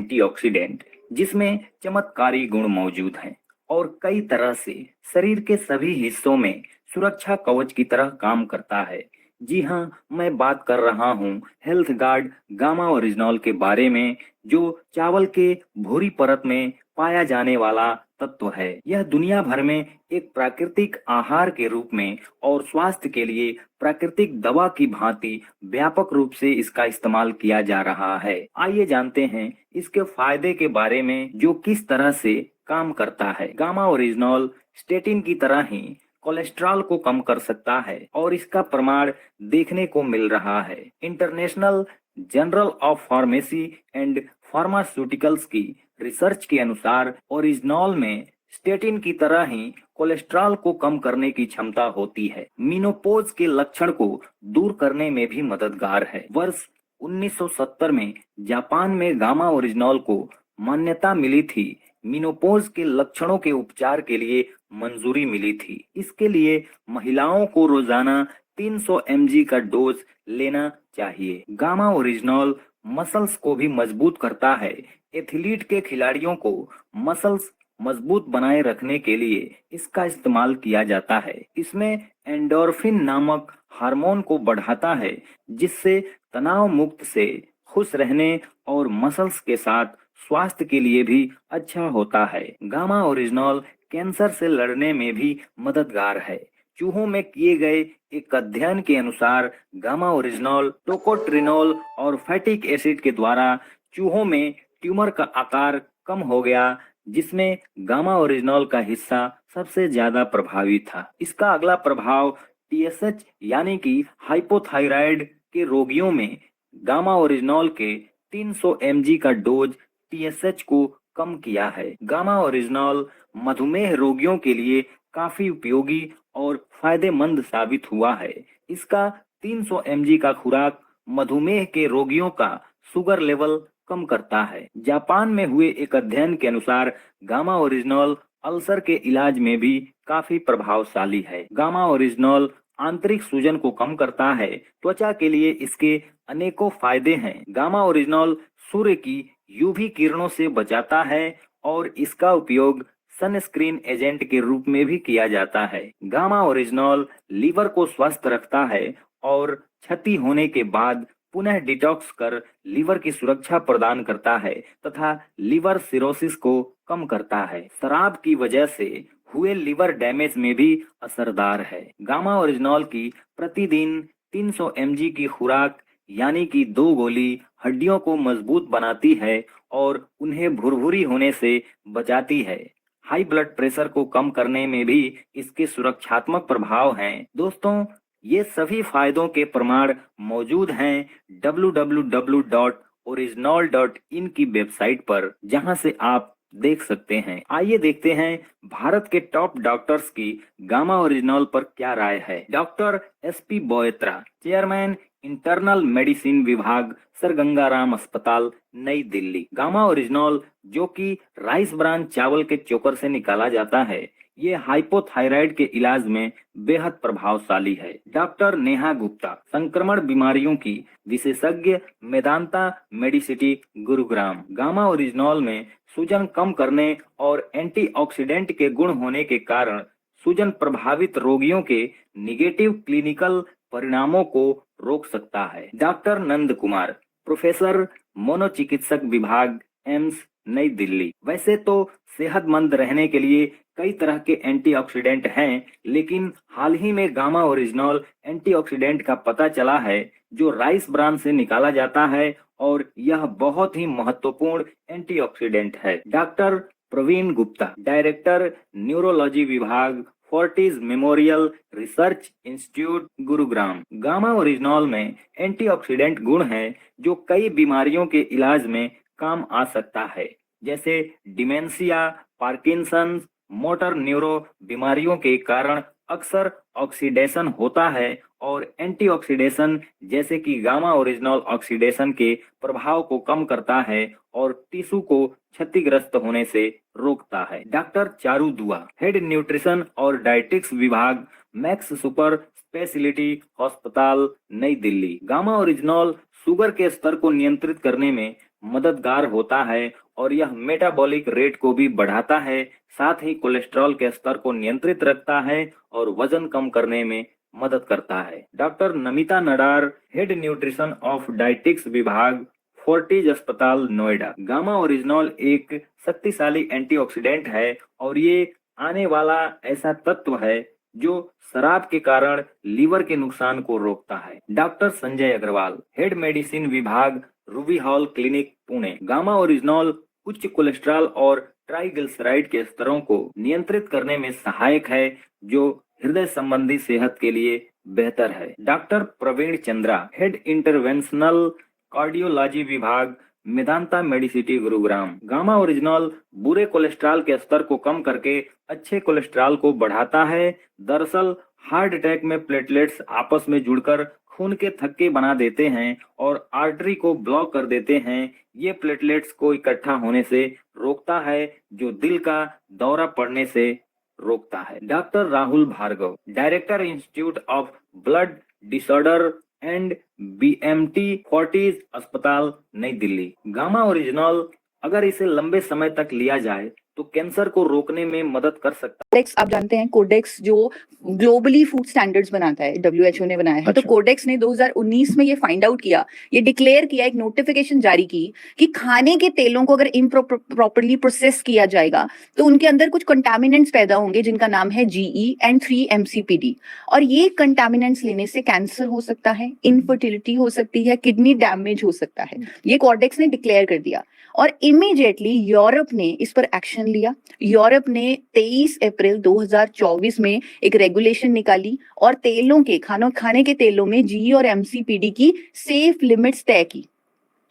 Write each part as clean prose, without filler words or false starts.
Antioxidant जिसमें चमत्कारी गुण मौजूद हैं और कई तरह से शरीर के सभी हिस्सों में सुरक्षा कवच की तरह काम करता है। जी हाँ, मैं बात कर रहा हूँ हेल्थ गार्ड गामा ओरिजिनॉल के बारे में, जो चावल के भूरी परत में पाया जाने वाला तत्व है। यह दुनिया भर में एक प्राकृतिक आहार के रूप में और स्वास्थ्य के लिए प्राकृतिक दवा की भांति व्यापक रूप से इसका इस्तेमाल किया जा रहा है। आइए जानते हैं इसके फायदे के बारे में, जो किस तरह से काम करता है। गामा ओरिजिनॉल स्टेटिन की तरह ही कोलेस्ट्रॉल को कम कर सकता है और इसका प्रमाण देखने को मिल रहा है। International journal of pharmacy and pharmaceuticals की रिसर्च के अनुसार ओरिजिनॉल में स्टेटिन की तरह ही कोलेस्ट्रॉल को कम करने की क्षमता होती है। मेनोपॉज के लक्षण को दूर करने में भी मददगार है। वर्ष 1970 में जापान में गामा ओरिजिनॉल को मान्यता मिली थी। मेनोपॉज के लक्षणों के उपचार के लिए मंजूरी मिली थी। इसके लिए महिलाओं को रोजाना 300 mg का डोज लेना चाहिए। गामा ओरिजिनॉल मसल्स को भी मजबूत करता है। एथलीट के खिलाड़ियों को मसल्स मजबूत बनाए रखने के लिए इसका इस्तेमाल किया जाता है। इसमें एंडोर्फिन नामक हार्मोन को बढ़ाता है, जिससे तनाव मुक्त से खुश रहने और मसल्स के साथ स्वास्थ्य के लिए भी अच्छा होता है। गामा ओरिजिनॉल कैंसर से लड़ने में भी मददगार है। चूहों में किए गए एक अध्ययन के अनुसार गामा ओरिजिनॉल टोकोट्रिनोल और फैटिक एसिड के द्वारा चूहों में ट्यूमर का आकार कम हो गया, जिसमें गामा ओरिजिनॉल का हिस्सा सबसे ज्यादा प्रभावी था। इसका अगला प्रभाव टीएसएच यानी कि हाइपोथायराइड के रोगियों में गामा ओरिजिनॉल के 300 mg का डोज टीएसएच को कम किया है। गामा ओरिजिनॉल मधुमेह रोगियों के लिए काफी उपयोगी और फायदेमंद साबित हुआ है। इसका 300 mg का खुराक मधुमेह के रोगियों का शुगर लेवल कम करता है। जापान में हुए एक अध्ययन के अनुसार गामा ओरिजिनॉल अल्सर के इलाज में भी काफी प्रभावशाली है। गामा ओरिजिनॉल आंतरिक सूजन को कम करता है। त्वचा के लिए इसके अनेकों फायदे हैं। गामा ओरिजिनॉल सूर्य की यूवी किरणों से बचाता है और इसका उपयोग सनस्क्रीन एजेंट के रूप में भी किया जाता है। गामा ओरिजिनॉल लीवर को स्वस्थ रखता है और क्षति होने के बाद पुनः डिटॉक्स कर लीवर की सुरक्षा प्रदान करता है तथा लीवर सिरोसिस को कम करता है। शराब की वजह से हुए लीवर डैमेज में भी असरदार है। गामा ओरिजिनॉल की प्रतिदिन 300 mg की खुराक यानी कि 2 गोली हड्डियों को मजबूत बनाती है और उन्हें भुरभुरी होने से बचाती है। हाई ब्लड प्रेशर को कम करने में भी इसके सुरक्षात्मक प्रभाव हैं। दोस्तों, ये सभी फायदों के प्रमाण मौजूद हैं www.original.in की वेबसाइट पर, जहां से आप देख सकते हैं। आइए देखते हैं भारत के टॉप डॉक्टर्स की गामा ओरिजिनॉल पर क्या राय है। Doctor SP Byotra, chairman internal medicine विभाग, सर गंगाराम अस्पताल, नई दिल्ली। गामा ओरिजिनॉल, जो कि राइस ब्रान चावल के चोकर से निकाला जाता है, ये हाइपोथायराइड के इलाज में बेहद प्रभावशाली है। डॉक्टर नेहा गुप्ता, संक्रमण बीमारियों की विशेषज्ञ, Medanta Medicity, Gurugram. Gamma oryzanol में सूजन कम करने और एंटीऑक्सीडेंट के गुण होने के कारण सूजन प्रभावित रोगियों के निगेटिव क्लिनिकल परिणामों को रोक सकता है। डॉक्टर नंद कुमार, प्रोफेसर, मनोचिकित्सक विभाग, एम्स, नई दिल्ली। वैसे तो सेहतमंद रहने के लिए कई तरह के एंटीऑक्सीडेंट हैं, लेकिन हाल ही में गामा ओरिजिनॉल एंटीऑक्सीडेंट का पता चला है, जो राइस ब्रान से निकाला जाता है और यह बहुत ही महत्वपूर्ण एंटीऑक्सीडेंट है। Doctor Praveen Gupta, director, neurology विभाग, Fortis Memorial Research Institute, Gurugram. Gamma oryzanol में एंटीऑक्सीडेंट गुण हैं जो कई बीमारियों के इलाज में काम आ सकता है, जैसे डिमेंशिया, पार्किंसंस, मोटर न्यूरो बीमारियों के कारण अक्सर ऑक्सीडेशन होता है और एंटीऑक्सीडेशन जैसे कि गामा ओरिजिनॉल ऑक्सीडेशन के प्रभाव को कम करता है और टिश्यू को क्षतिग्रस्त होने से रोकता है। डॉक्टर चारू दुआ, हेड न्यूट्रिशन और डाइटिक्स विभाग, मैक्स सुपर स्पेशलिटी अस्पताल, नई दिल्ली। गामा ओरिजिनॉल शुगर के स्तर को नियंत्रित करने में मददगार होता है और यह मेटाबॉलिक रेट को भी बढ़ाता है, साथ ही कोलेस्ट्रॉल के स्तर को नियंत्रित रखता है और वजन कम करने में मदद करता है। Doctor Namita Nadar, head nutrition of dietetics विभाग, फोर्टिज अस्पताल, नोएडा। गामा ओरिजिनॉल एक शक्तिशाली एंटीऑक्सीडेंट है और ये आने वाला ऐसा तत्व है जो शराब के कारण लीवर के नुकसान को रोकता है। Doctor Sanjay Agarwal, head medicine विभाग, Ruby Hall Clinic, Pune. Gamma oryzanol उच्च कोलेस्ट्रॉल और ट्राइग्लिसराइड के स्तरों को नियंत्रित करने में सहायक है, जो हृदय संबंधी सेहत के लिए बेहतर है। Doctor Praveen Chandra, head interventional cardiology विभाग, Medanta Medicity, Gurugram. Gamma oryzanol बुरे कोलेस्ट्रॉल के स्तर को कम करके अच्छे कोलेस्ट्रॉल को बढ़ाता है। दरअसल हार्ट अटैक में प्लेटलेट्स आपस में जुड़कर खून के थक्के बना देते हैं और आर्टरी को ब्लॉक कर देते हैं। ये प्लेटलेट्स को इकट्ठा होने से रोकता है, जो दिल का दौरा पड़ने से रोकता है। Doctor Rahul Bhargava, director institute of blood disorder and BMT, Fortis अस्पताल, नई दिल्ली। गामा ओरिजिनॉल अगर इसे लंबे समय तक लिया जाए तो कैंसर को रोकने में मदद कर सकता है। कोडेक्स आप जानते हैं, कोडेक्स जो ग्लोबली फूड स्टैंडर्ड्स बनाता है, WHO ने बनाया है। अच्छा। तो कोडेक्स ने 2019 में ये फाइंड आउट किया, ये डिक्लेयर किया, एक नोटिफिकेशन जारी की कि खाने के तेलों को अगर इम्प्रॉपरली प्रोसेस किया जाएगा तो उनके अंदर कुछ कंटामिनेंट्स पैदा होंगे जिनका नाम है GE and 3-MCPD। और ये कंटामिनेंट्स लेने से कैंसर हो सकता है, इनफर्टिलिटी हो सकती है, किडनी डैमेज हो सकता है। ये कोडेक्स ने डिक्लेयर कर दिया और इमीडिएटली यूरोप ने इस पर एक्शन लिया। यूरोप ने 23 अप्रैल 2024 में एक रेगुलेशन निकाली और तेलों के खाने के तेलों में GE और MCPD की सेफ लिमिट्स तय की।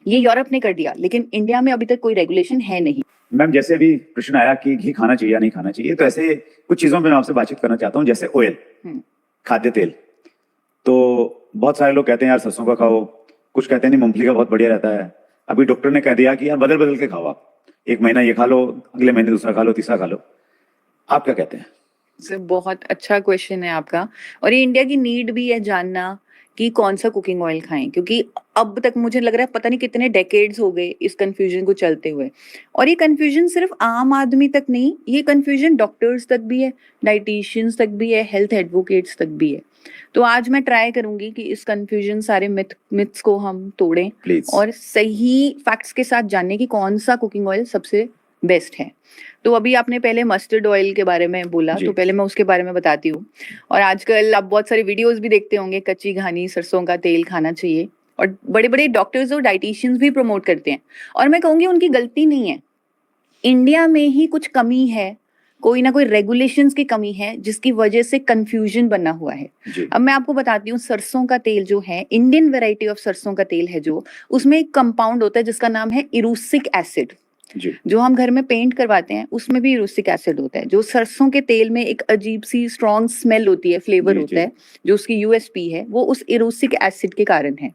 ये यूरोप ने कर दिया, लेकिन इंडिया में अभी तक कोई रेगुलेशन है नहीं। मैम, जैसे अभी प्रश्न आया कि घी खाना चाहिए या नहीं खाना चाहिए, तो ऐसे कुछ चीजों पे मैं आपसे बातचीत करना चाहता हूँ, जैसे ऑयल, खाद्य तेल। तो बहुत सारे लोग कहते हैं यार सरसों का खाओ, कुछ कहते हैं नहीं मूंगफली का बहुत बढ़िया रहता है। अभी डॉक्टर ने कह दिया कि यार बदल बदल के खाओ, आप एक महीना ये खा लो, अगले महीने दूसरा खा लो, तीसरा खा लो। आप क्या कहते हैं? सर बहुत अच्छा क्वेश्चन है आपका, और ये इंडिया की नीड भी है जानना कि कौन सा कुकिंग ऑयल खाएं, क्योंकि अब तक मुझे लग रहा है पता नहीं कितने डेकेड्स हो गए इस कंफ्यूजन को चलते हुए। और ये कंफ्यूजन सिर्फ आम आदमी तक नहीं, ये कंफ्यूजन डॉक्टर्स तक भी है, डाइटिशियंस तक भी है, हेल्थ एडवोकेट्स तक भी है। तो आज मैं ट्राई करूंगी कि इस कंफ्यूजन, सारे मिथ्स को हम तोड़ें प्लीज। और सही फैक्ट्स के साथ जानने की कौन सा कुकिंग ऑयल सबसे बेस्ट है। तो अभी आपने पहले मस्टर्ड ऑयल के बारे में बोला, तो पहले मैं उसके बारे में बताती हूँ। और आजकल आप बहुत सारे वीडियोस भी देखते होंगे, कच्ची घानी सरसों का तेल खाना चाहिए, और बड़े बड़े डॉक्टर्स और डाइटिशियंस भी प्रमोट करते हैं। और मैं कहूँगी उनकी गलती नहीं है, इंडिया में ही कुछ कमी है, कोई ना कोई रेगुलेशंस की कमी है जिसकी वजह से कंफ्यूजन बना हुआ है। अब मैं आपको बताती हूँ, सरसों का तेल जो है, इंडियन वेराइटी ऑफ सरसों का तेल है जो, उसमें एक कंपाउंड होता है जिसका नाम है इरूसिक एसिड। जो हम घर में पेंट करवाते हैं उसमें भी इरूसिक एसिड होता है। जो सरसों के तेल में एक अजीब सी स्ट्रॉन्ग स्मेल होती है, फ्लेवर होता है, जो उसकी USP है, वो उस इरूसिक एसिड के कारण है।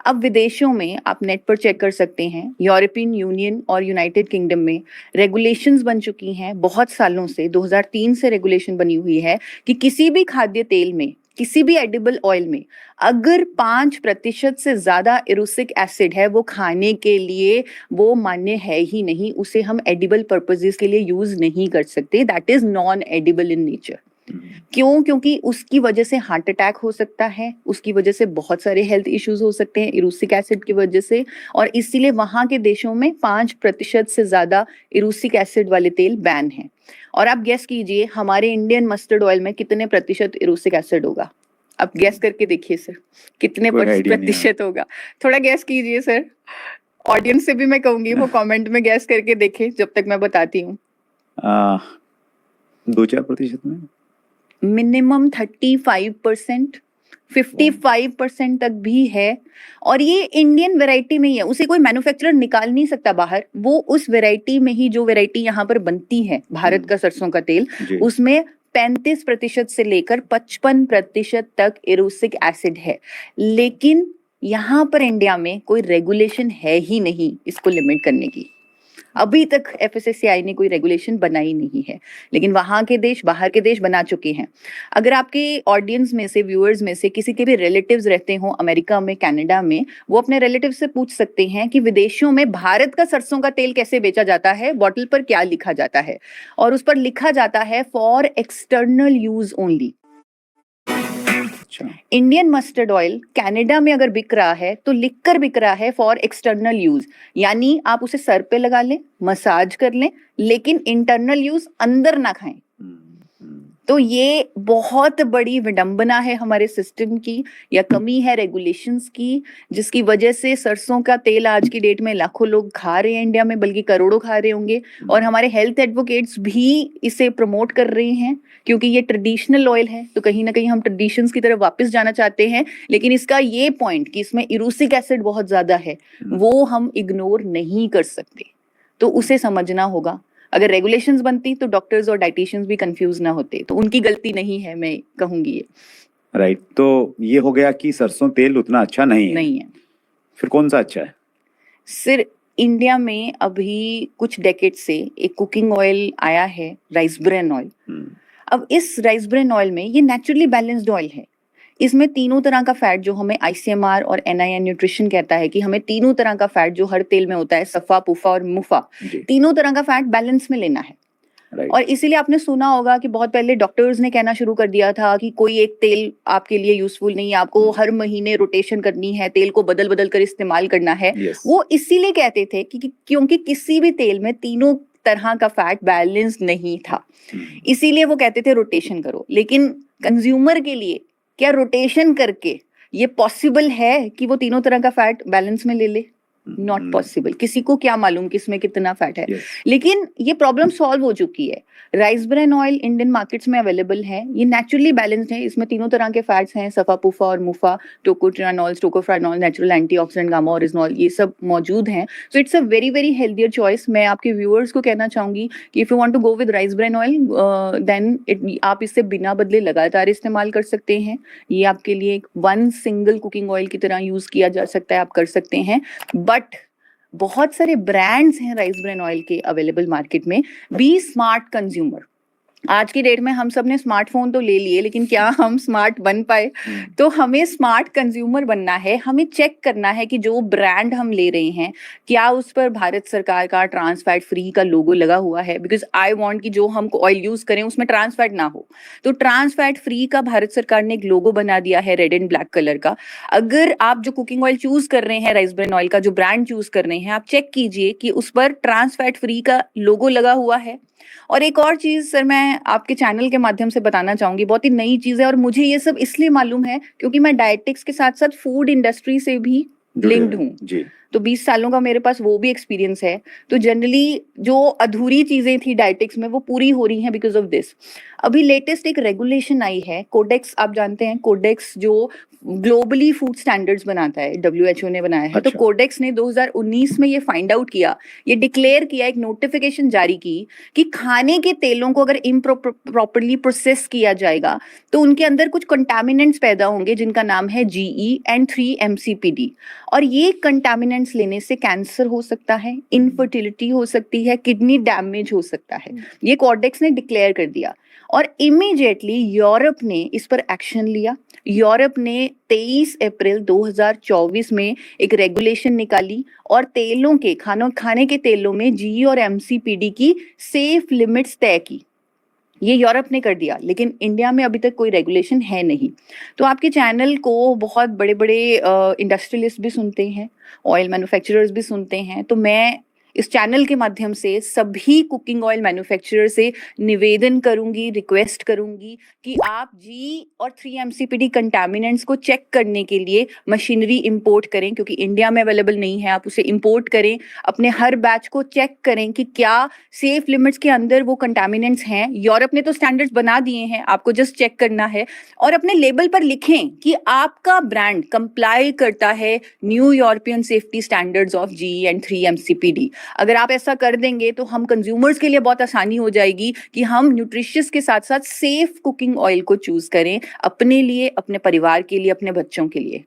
अब विदेशों में आप नेट पर चेक कर सकते हैं, यूरोपियन यूनियन और यूनाइटेड किंगडम में रेगुलेशंस बन चुकी हैं बहुत सालों से। 2003 से रेगुलेशन बनी हुई है कि किसी भी खाद्य तेल में, किसी भी एडिबल ऑयल में अगर 5% से ज्यादा इरूसिक एसिड है, वो खाने के लिए वो मान्य है ही नहीं, उसे हम एडिबल पर्पसेस के लिए यूज नहीं कर सकते। That is non edible in nature. क्यों? क्योंकि उसकी वजह से हार्ट अटैक हो सकता है, उसकी वजह से बहुत सारे हेल्थ इश्यूज हो सकते हैं इरूसिक एसिड की वजह से, और इसीलिए वहां के देशों में 5% से ज्यादा इरूसिक एसिड वाले तेल बैन है। और आप गेस कीजिए हमारे इंडियन मस्टर्ड ऑयल में कितने प्रतिशत इरूसिक एसिड होगा? आप गेस करके देखिए सर, कितने प्रतिशत होगा? थोड़ा गेस कीजिए सर। ऑडियंस से भी मैं कहूंगी वो कमेंट में गेस करके देखे जब तक मैं बताती हूँ। 2-4% में मिनिमम 35%, 55% तक भी है। और ये इंडियन वैरायटी में ही है, उसे कोई मैन्युफैक्चरर निकाल नहीं सकता बाहर। वो उस वैरायटी में ही, जो वैरायटी यहाँ पर बनती है भारत का सरसों का तेल, उसमें 35% से लेकर 55% तक इरूसिक एसिड है। लेकिन यहाँ पर इंडिया में कोई रेगुलेशन है ही नहीं इसको लिमिट करने की। अभी तक FSSAI ने कोई रेगुलेशन बनाई नहीं है, लेकिन वहां के देश, बाहर के देश बना चुके हैं। अगर आपके ऑडियंस में से, व्यूअर्स में से किसी के भी रिलेटिव्स रहते हो अमेरिका में, कनाडा में, वो अपने रिलेटिव से पूछ सकते हैं कि विदेशों में भारत का सरसों का तेल कैसे बेचा जाता है, बॉटल पर क्या लिखा जाता है, और उस पर लिखा जाता है for external use only. Indian mustard oil Canada में अगर बिक रहा है तो लिखकर बिक रहा है फॉर एक्सटर्नल यूज, यानी आप उसे सर पे लगा लें, मसाज कर लें, लेकिन इंटरनल यूज अंदर ना खाएं। तो ये बहुत बड़ी विडंबना है हमारे सिस्टम की, या कमी है रेगुलेशंस की, जिसकी वजह से सरसों का तेल आज की डेट में लाखों लोग खा रहे हैं इंडिया में, बल्कि करोड़ों खा रहे होंगे। और हमारे हेल्थ एडवोकेट्स भी इसे प्रमोट कर रहे हैं, क्योंकि ये ट्रेडिशनल ऑयल है, तो कहीं ना कहीं हम ट्रेडिशंस की तरफ वापस जाना चाहते हैं। लेकिन इसका ये पॉइंट कि इसमें इरूसिक एसिड बहुत ज्यादा है, वो हम इग्नोर नहीं कर सकते, तो उसे समझना होगा। अगर रेगुलेशंस बनती तो डॉक्टर्स और डाइटिशियंस भी कंफ्यूज ना होते, तो उनकी गलती नहीं है, मैं कहूंगी ये। राइट, तो ये हो गया कि सरसों तेल उतना अच्छा नहीं है। फिर कौन सा अच्छा है? सिर्फ इंडिया में अभी कुछ डेकेड से एक कुकिंग ऑयल आया है, राइस ब्रेन ऑयल। अब इस राइस ब्रेन ऑयल में, ये नेचुरली बैलेंस्ड ऑयल है, इसमें तीनों तरह का फैट, जो हमें ICMR और NIN न्यूट्रिशन कहता है कि हमें तीनों तरह का फैट जो हर तेल में होता है, सफा, पुफा और मुफा, तीनों तरह का फैट बैलेंस में लेना है। और इसीलिए आपने सुना होगा कि बहुत पहले डॉक्टर्स ने कहना शुरू कर दिया था कि कोई एक तेल आपके लिए यूजफुल नहीं है, आपको हर महीने रोटेशन करनी है, तेल को बदल बदल कर इस्तेमाल करना है। वो इसीलिए कहते थे कि क्योंकि किसी भी तेल में तीनों तरह का फैट बैलेंस नहीं था, इसीलिए वो कहते थे रोटेशन करो। लेकिन कंज्यूमर के लिए क्या रोटेशन करके ये पॉसिबल है कि वो तीनों तरह का फैट बैलेंस में ले ले? Not possible. किसी को क्या मालूम किसमें कितना फैट है। लेकिन ये प्रॉब्लम सॉल्व हो चुकी है। Rice bran oil Indian markets में अवेलेबल है, ये नेचुरली बैलेंस्ड है, इसमें तीनों तरह के फैट्स हैं, सफा, पुफा और MUFA, tocotrienol, tocopherol, natural antioxidant, gamma oryzanol, ये सब मौजूद हैं। So it's a very very healthier choice. मैं आपके व्यूअर्स को कहना चाहूंगी कि if you want to go with rice bran oil, then आप इसे बिना बदले लगातार इस्तेमाल कर सकते हैं। ये आपके लिए एक वन सिंगल कुकिंग ऑयल की तरह यूज किया जा सकता है, आप कर सकते हैं। बट बहुत सारे ब्रांड्स हैं राइस ब्रेन ऑयल के अवेलेबल मार्केट में। Be smart consumer. आज की डेट में हम सब ने स्मार्टफोन तो ले लिए, लेकिन क्या हम स्मार्ट बन पाए? तो हमें स्मार्ट कंज्यूमर बनना है। हमें चेक करना है कि जो ब्रांड हम ले रहे हैं, क्या उस पर भारत सरकार का ट्रांस फैट फ्री का लोगो लगा हुआ है। बिकॉज आई वांट कि जो हम ऑयल यूज करें उसमें ट्रांस फैट ना हो। तो ट्रांस फैट फ्री का भारत सरकार ने एक लोगो बना दिया है, रेड एंड ब्लैक कलर का। अगर आप जो कुकिंग ऑयल चूज कर रहे हैं, राइस ब्रेन ऑयल का जो ब्रांड चूज कर रहे हैं, आप चेक कीजिए कि उस पर ट्रांस फैट फ्री का लोगो लगा हुआ है। और एक और चीज सर, मैं आपके चैनल के माध्यम से बताना चाहूंगी, बहुत ही नई चीज है, और मुझे ये सब इसलिए मालूम है क्योंकि मैं डायटिक्स के साथ साथ फूड इंडस्ट्री से भी लिंक्ड हूँ। तो 20 सालों का मेरे पास वो भी एक्सपीरियंस है। तो जनरली जो अधूरी चीजें थी डायटिक्स में, वो पूरी हो रही हैं बिकॉज ऑफ दिस। अभी लेटेस्ट एक रेगुलेशन आई है, कोडेक्स, आप जानते हैं कोडेक्स जो ग्लोबली फूड स्टैंडर्ड्स बनाता है, WHO ने बनाया है। तो कोडेक्स ने 2019 में ये फाइंड आउट किया, ये डिक्लेयर किया, एक नोटिफिकेशन जारी की कि खाने के तेलों को अगर इम्प्रॉपरली प्रोसेस किया जाएगा तो उनके अंदर कुछ कंटामिनेंट्स पैदा होंगे जिनका नाम है GE and 3-MCPD। और ये कंटामिनेंट्स लेने से कैंसर हो सकता है, इनफर्टिलिटी हो सकती है, किडनी डैमेज हो सकता है। ये कोडेक्स ने डिक्लेयर कर दिया और इमीडिएटली यूरोप ने इस पर एक्शन लिया। यूरोप ने 23 अप्रैल 2024 में एक रेगुलेशन निकाली और तेलों के खाने के तेलों में GE और MCPD की सेफ लिमिट्स तय की। ये यूरोप ने कर दिया, लेकिन इंडिया में अभी तक कोई रेगुलेशन है नहीं। तो आपके चैनल को बहुत बड़े बड़े इंडस्ट्रियलिस्ट भी सुनते हैं, ऑयल मैन्युफैक्चरर्स भी सुनते हैं। तो मैं इस चैनल के माध्यम से सभी कुकिंग ऑयल मैन्युफैक्चरर से निवेदन करूंगी, रिक्वेस्ट करूंगी कि आप GE और 3-MCPD कंटामिनेंट्स को चेक करने के लिए मशीनरी इंपोर्ट करें, क्योंकि इंडिया में अवेलेबल नहीं है। आप उसे इंपोर्ट करें, अपने हर बैच को चेक करें कि क्या सेफ लिमिट्स के अंदर वो कंटामिनेंट्स हैं। यूरोप ने तो स्टैंडर्ड्स बना दिए हैं, आपको जस्ट चेक करना है और अपने लेबल पर लिखें कि आपका ब्रांड कंप्लाई करता है new European safety standards of GE and 3-MCPD। अगर आप ऐसा कर देंगे तो हम कंज्यूमर्स के लिए बहुत आसानी हो जाएगी कि हम न्यूट्रिशियस के साथ साथ सेफ कुकिंग ऑयल को चूज करें अपने लिए, अपने परिवार के लिए, अपने बच्चों के लिए।